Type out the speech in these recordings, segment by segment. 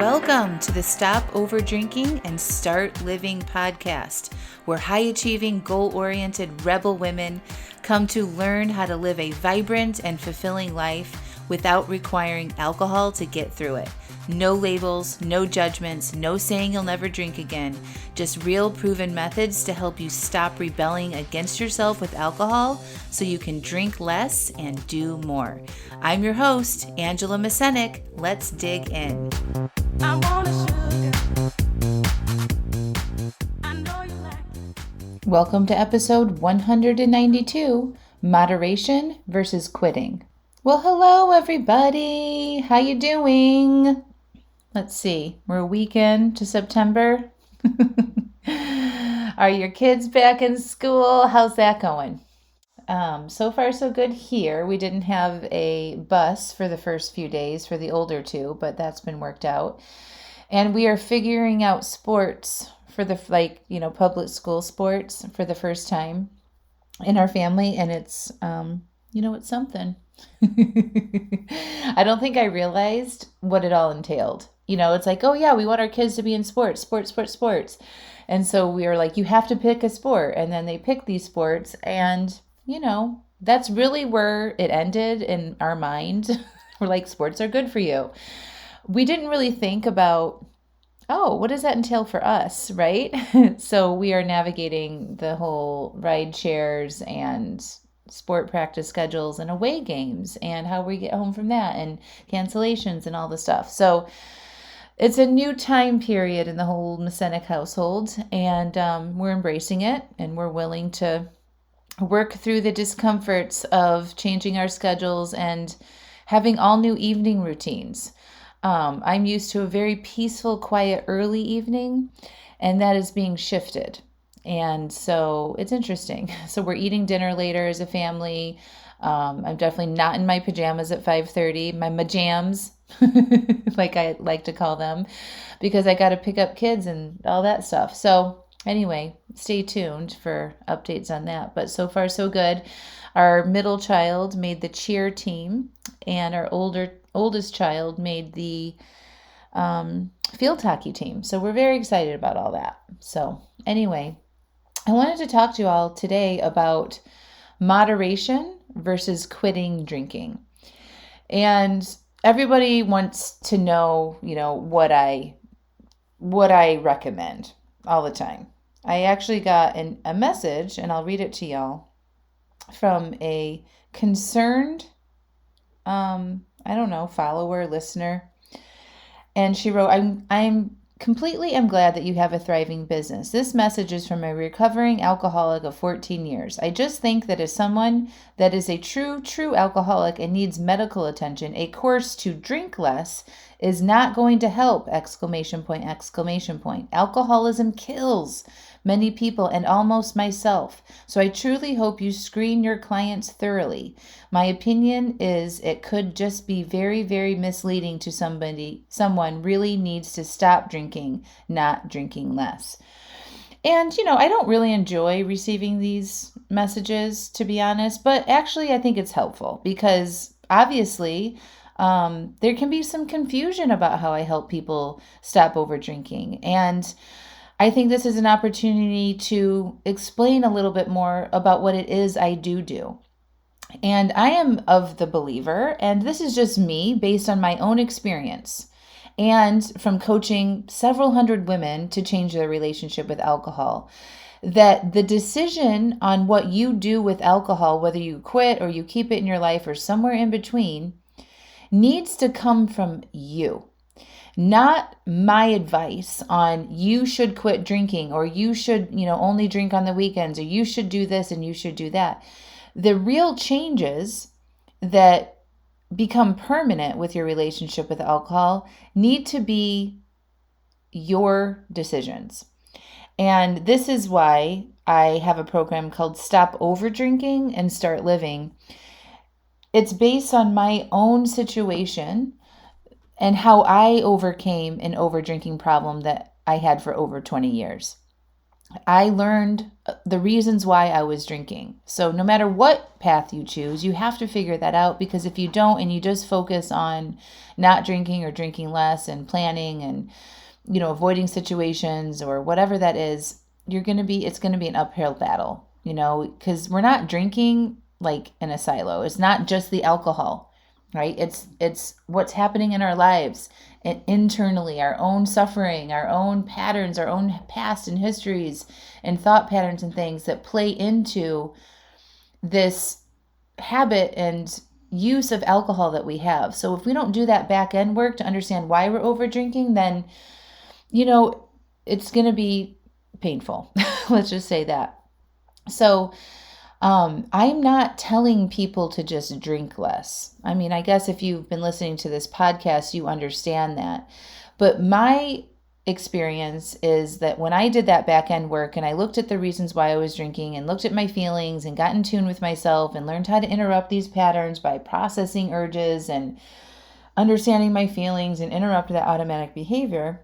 Welcome to the Stop Over Drinking and Start Living podcast, where high-achieving, goal-oriented rebel women come to learn how to live a vibrant and fulfilling life without requiring alcohol to get through it. No labels, no judgments, no saying you'll never drink again. Just real proven methods to help you stop rebelling against yourself with alcohol so you can drink less and do more. I'm your host, Angela Mascenik. Let's dig in. I want sugar. Welcome to episode 192, Moderation versus Quitting. Well, hello everybody. How you doing? Let's see. We're a week into September. Are your kids back in school? How's that going? So far so good here. We didn't have a bus for the first few days for the older two, but that's been worked out. And we are figuring out sports for the public school sports for the first time in our family, and it's it's something. I don't think I realized what it all entailed. It's like, oh yeah, we want our kids to be in sports. And so we are like, you have to pick a sport. And then they pick these sports. And, that's really where it ended in our mind. We're like, sports are good for you. We didn't really think about, what does that entail for us, right? So we are navigating the whole ride shares and sport practice schedules and away games and how we get home from that and cancellations and all the stuff. So it's a new time period in the whole Mascenik household, and we're embracing it, and we're willing to work through the discomforts of changing our schedules and having all new evening routines. I'm used to a very peaceful, quiet, early evening, and that is being shifted. And so it's interesting. So we're eating dinner later as a family. I'm definitely not in my pajamas at 5:30, my majams, like I like to call them, because I got to pick up kids and all that stuff. So anyway, stay tuned for updates on that. But so far, so good. Our middle child made the cheer team, and our oldest child made the field hockey team. So we're very excited about all that. So anyway, I wanted to talk to you all today about moderation versus quitting drinking. And everybody wants to know, what I recommend all the time. I actually got a message, and I'll read it to y'all, from a concerned, follower, listener. And she wrote, I'm glad that you have a thriving business. This message is from a recovering alcoholic of 14 years. I just think that as someone that is a true alcoholic and needs medical attention, a course to drink less is not going to help! ! Alcoholism kills many people and almost myself. So I truly hope you screen your clients thoroughly. My opinion is it could just be very, very misleading to someone really needs to stop drinking, not drinking less. And, I don't really enjoy receiving these messages, to be honest, but actually I think it's helpful because obviously there can be some confusion about how I help people stop over drinking. And I think this is an opportunity to explain a little bit more about what it is I do. And I am of the believer, and this is just me based on my own experience and from coaching several hundred women to change their relationship with alcohol, that the decision on what you do with alcohol, whether you quit or you keep it in your life or somewhere in between, needs to come from you. Not my advice on you should quit drinking or you should, only drink on the weekends or you should do this and you should do that. The real changes that become permanent with your relationship with alcohol need to be your decisions. And this is why I have a program called Stop Over Drinking and Start Living. It's based on my own situation and how I overcame an over-drinking problem that I had for over 20 years. I learned the reasons why I was drinking. So no matter what path you choose, you have to figure that out, because if you don't and you just focus on not drinking or drinking less and planning and avoiding situations or whatever that is, it's going to be an uphill battle, because we're not drinking like in a silo. It's not just the alcohol, right? It's what's happening in our lives and internally, our own suffering, our own patterns, our own past and histories and thought patterns and things that play into this habit and use of alcohol that we have. So if we don't do that back end work to understand why we're over drinking, then it's going to be painful. Let's just say that. So I'm not telling people to just drink less. I mean, I guess if you've been listening to this podcast, you understand that. But my experience is that when I did that back end work and I looked at the reasons why I was drinking and looked at my feelings and got in tune with myself and learned how to interrupt these patterns by processing urges and understanding my feelings and interrupt that automatic behavior,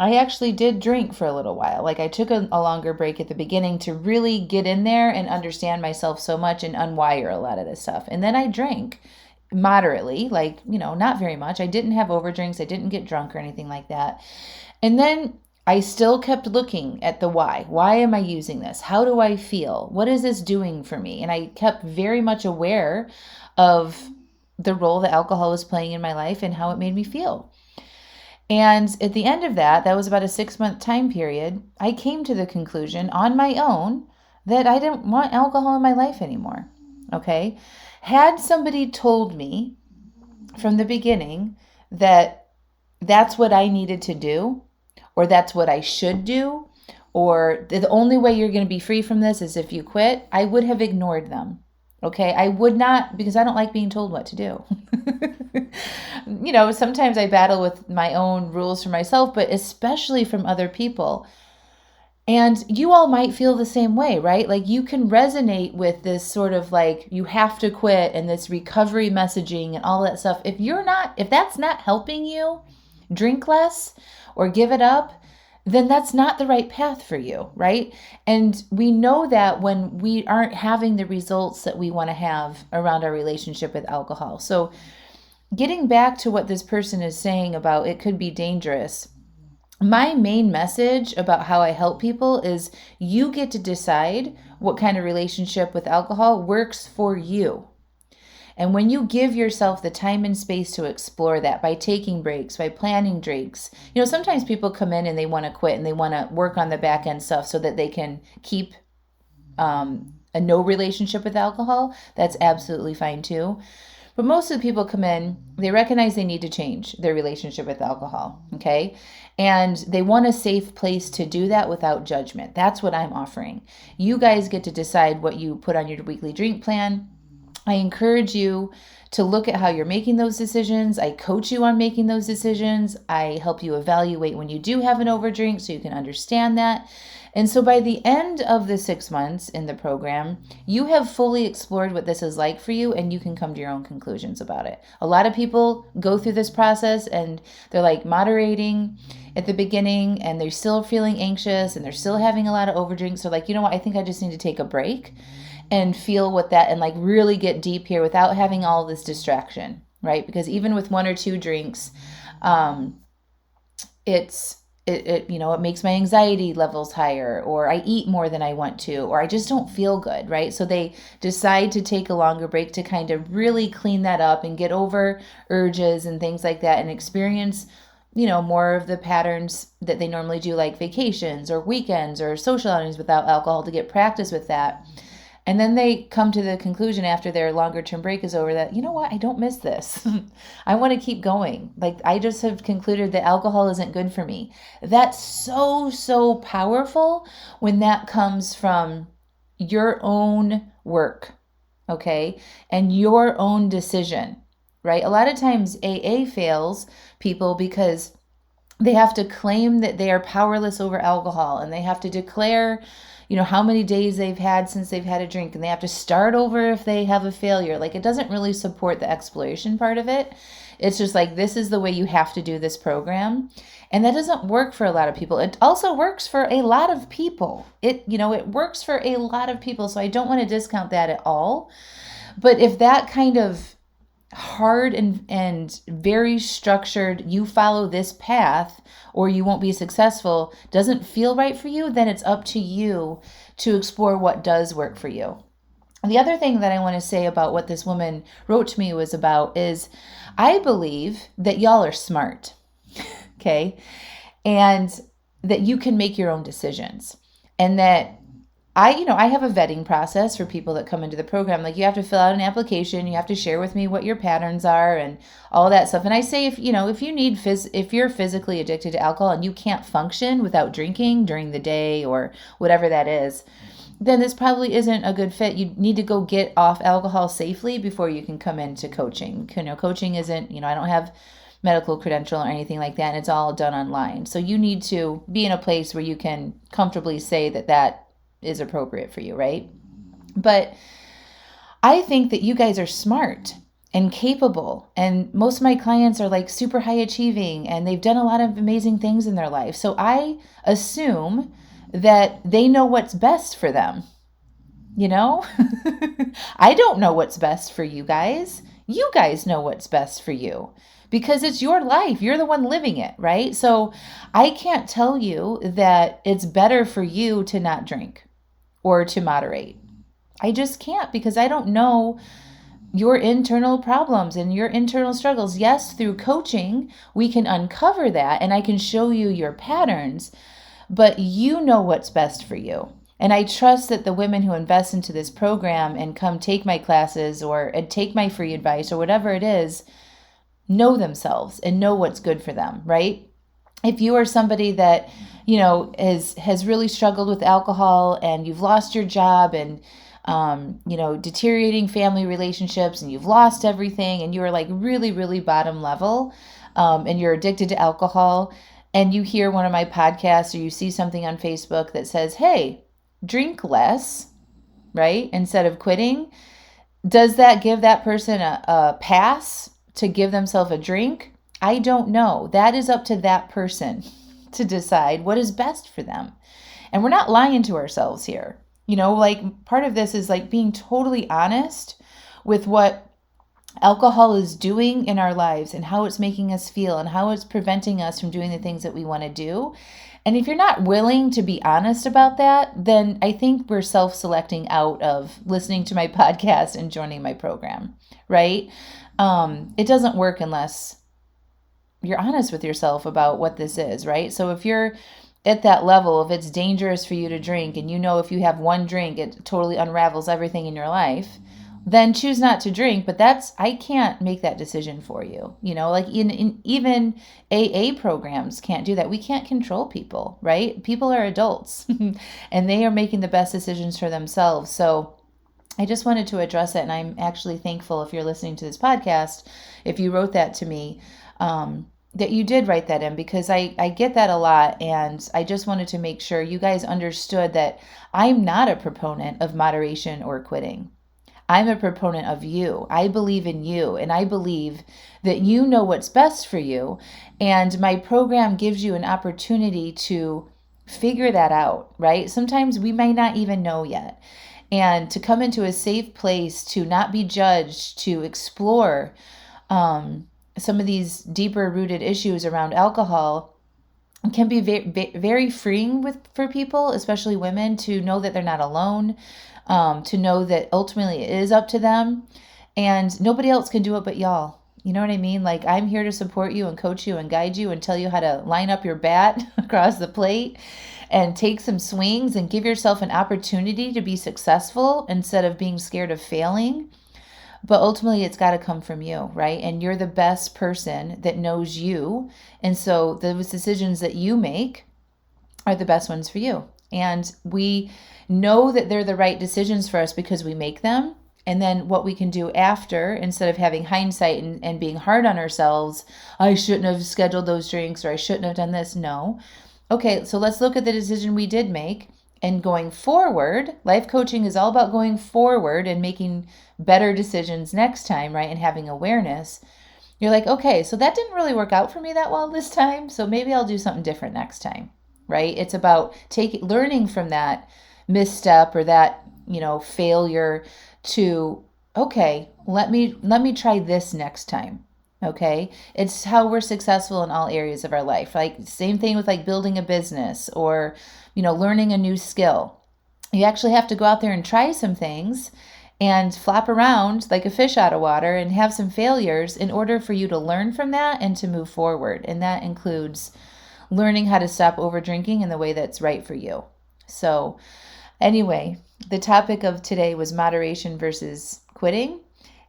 I actually did drink for a little while. Like I took a longer break at the beginning to really get in there and understand myself so much and unwire a lot of this stuff. And then I drank moderately, like, not very much. I didn't have overdrinks. I didn't get drunk or anything like that. And then I still kept looking at the why. Why am I using this? How do I feel? What is this doing for me? And I kept very much aware of the role that alcohol was playing in my life and how it made me feel. And at the end of that was about a 6-month time period, I came to the conclusion on my own that I didn't want alcohol in my life anymore. Okay? Had somebody told me from the beginning that that's what I needed to do, or that's what I should do, or the only way you're going to be free from this is if you quit, I would have ignored them. Okay, I would not, because I don't like being told what to do. Sometimes I battle with my own rules for myself, but especially from other people. And you all might feel the same way, right? Like you can resonate with this sort of like you have to quit and this recovery messaging and all that stuff. If that's not helping you drink less or give it up, then that's not the right path for you, right? And we know that when we aren't having the results that we want to have around our relationship with alcohol. So getting back to what this person is saying about it could be dangerous, my main message about how I help people is you get to decide what kind of relationship with alcohol works for you. And when you give yourself the time and space to explore that by taking breaks, by planning drinks, sometimes people come in and they want to quit and they want to work on the back end stuff so that they can keep a no relationship with alcohol. That's absolutely fine too. But most of the people come in, they recognize they need to change their relationship with alcohol, okay? And they want a safe place to do that without judgment. That's what I'm offering. You guys get to decide what you put on your weekly drink plan. I encourage you to look at how you're making those decisions. I coach you on making those decisions. I help you evaluate when you do have an overdrink so you can understand that. And so by the end of the 6 months in the program, you have fully explored what this is like for you and you can come to your own conclusions about it. A lot of people go through this process and they're like moderating at the beginning and they're still feeling anxious and they're still having a lot of overdrinks. So like, you know what, I think I just need to take a break and feel what that, and like really get deep here without having all this distraction, right? Because even with 1 or 2 drinks, it makes my anxiety levels higher, or I eat more than I want to, or I just don't feel good, right? So they decide to take a longer break to kind of really clean that up and get over urges and things like that and experience, more of the patterns that they normally do, like vacations or weekends or social outings without alcohol, to get practice with that. And then they come to the conclusion after their longer term break is over that, you know what, I don't miss this. I want to keep going. Like I just have concluded that alcohol isn't good for me. That's so, so powerful when that comes from your own work, okay? And your own decision, right? A lot of times AA fails people because they have to claim that they are powerless over alcohol and they have to declare how many days they've had since they've had a drink, and they have to start over if they have a failure. Like, it doesn't really support the exploration part of it. It's just like, this is the way you have to do this program. And that doesn't work for a lot of people. It also works for a lot of people. It works for a lot of people. So I don't want to discount that at all. But if that kind of hard and very structured, you follow this path or you won't be successful, doesn't feel right for you, then it's up to you to explore what does work for you. The other thing that I want to say about what this woman wrote to me was about is, I believe that y'all are smart, okay? And that you can make your own decisions. And that I have a vetting process for people that come into the program. Like, you have to fill out an application, you have to share with me what your patterns are and all that stuff. And I say, if you're physically addicted to alcohol and you can't function without drinking during the day or whatever that is, then this probably isn't a good fit. You need to go get off alcohol safely before you can come into coaching. Coaching isn't, I don't have medical credential or anything like that, and it's all done online. So you need to be in a place where you can comfortably say that is appropriate for you, right? But I think that you guys are smart and capable, and most of my clients are like super high achieving, and they've done a lot of amazing things in their life. So I assume that they know what's best for them. I don't know what's best for you guys. You guys know what's best for you because it's your life. You're the one living it, right? So I can't tell you that it's better for you to not drink or to moderate. I just can't, because I don't know your internal problems and your internal struggles. Yes, through coaching, we can uncover that and I can show you your patterns, but you know what's best for you. And I trust that the women who invest into this program and come take my classes or take my free advice or whatever it is, know themselves and know what's good for them, right? If you are somebody that, has really struggled with alcohol and you've lost your job and, deteriorating family relationships and you've lost everything and you're like really, really bottom level, and you're addicted to alcohol, and you hear one of my podcasts or you see something on Facebook that says, hey, drink less, right? Instead of quitting, does that give that person a pass to give themselves a drink? I don't know. That is up to that person to decide what is best for them. And we're not lying to ourselves here. Part of this is like being totally honest with what alcohol is doing in our lives and how it's making us feel and how it's preventing us from doing the things that we want to do. And if you're not willing to be honest about that, then I think we're self-selecting out of listening to my podcast and joining my program, right? It doesn't work unless you're honest with yourself about what this is, right? So if you're at that level, if it's dangerous for you to drink and if you have one drink, it totally unravels everything in your life, then choose not to drink. But I can't make that decision for you. Even AA programs can't do that. We can't control people, right? People are adults and they are making the best decisions for themselves. So I just wanted to address it. And I'm actually thankful, if you're listening to this podcast, if you wrote that to me, that you did write that in, because I get that a lot. And I just wanted to make sure you guys understood that I'm not a proponent of moderation or quitting. I'm a proponent of you. I believe in you, and I believe that you know what's best for you. And my program gives you an opportunity to figure that out, right? Sometimes we might not even know yet. And to come into a safe place, to not be judged, to explore some of these deeper rooted issues around alcohol can be very, very freeing for people, especially women, to know that they're not alone, to know that ultimately it is up to them and nobody else can do it but y'all. You know what I mean? Like, I'm here to support you and coach you and guide you and tell you how to line up your bat across the plate and take some swings and give yourself an opportunity to be successful instead of being scared of failing. But ultimately, it's got to come from you, right? And you're the best person that knows you. And so those decisions that you make are the best ones for you. And we know that they're the right decisions for us because we make them. And then what we can do after, instead of having hindsight and being hard on ourselves, I shouldn't have scheduled those drinks or I shouldn't have done this. No. Okay, so let's look at the decision we did make And going forward, life coaching is all about going forward and making better decisions next time, right? And having awareness. You're like, okay, so that didn't really work out for me that well this time, so maybe I'll do something different next time, right? It's about learning from that misstep or that, failure to, okay, let me try this next time. Okay? It's how we're successful in all areas of our life. Like same thing with like building a business or, learning a new skill. You actually have to go out there and try some things and flop around like a fish out of water and have some failures in order for you to learn from that and to move forward. And that includes learning how to stop over drinking in the way that's right for you. So, anyway, the topic of today was moderation versus quitting.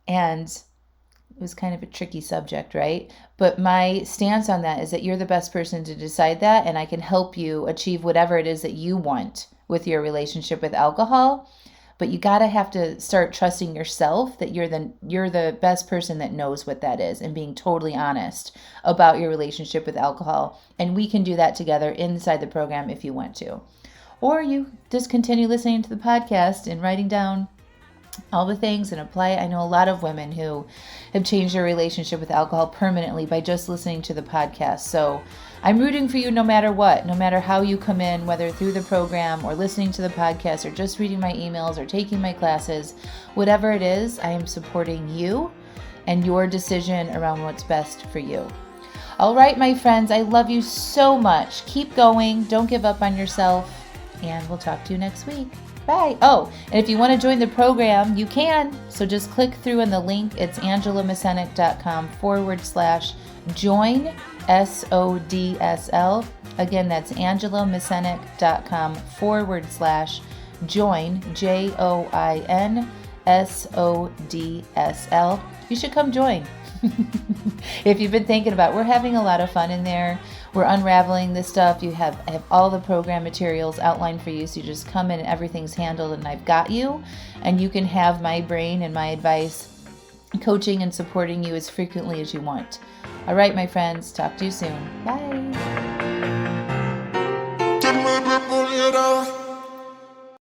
And it was kind of a tricky subject, right? But my stance on that is that you're the best person to decide that, and I can help you achieve whatever it is that you want with your relationship with alcohol. But you gotta have to start trusting yourself that you're the best person that knows what that is, and being totally honest about your relationship with alcohol. And we can do that together inside the program if you want to. Or you just continue listening to the podcast and writing down all the things and apply it. I know a lot of women who have changed their relationship with alcohol permanently by just listening to the podcast. So I'm rooting for you no matter what, no matter how you come in, whether through the program or listening to the podcast or just reading my emails or taking my classes, whatever it is, I am supporting you and your decision around what's best for you. All right, my friends, I love you so much. Keep going. Don't give up on yourself. And we'll talk to you next week. Bye. Oh, and if you want to join the program, you can. So just click through in the link. It's angelamascenik.com/join, SODSL. Again, that's angelamascenik.com/join, JOINSODSL. You should come join. If you've been thinking about it, we're having a lot of fun in there. We're unraveling this stuff. I have all the program materials outlined for you. So you just come in and everything's handled and I've got you. And you can have my brain and my advice, coaching and supporting you as frequently as you want. All right, my friends. Talk to you soon. Bye.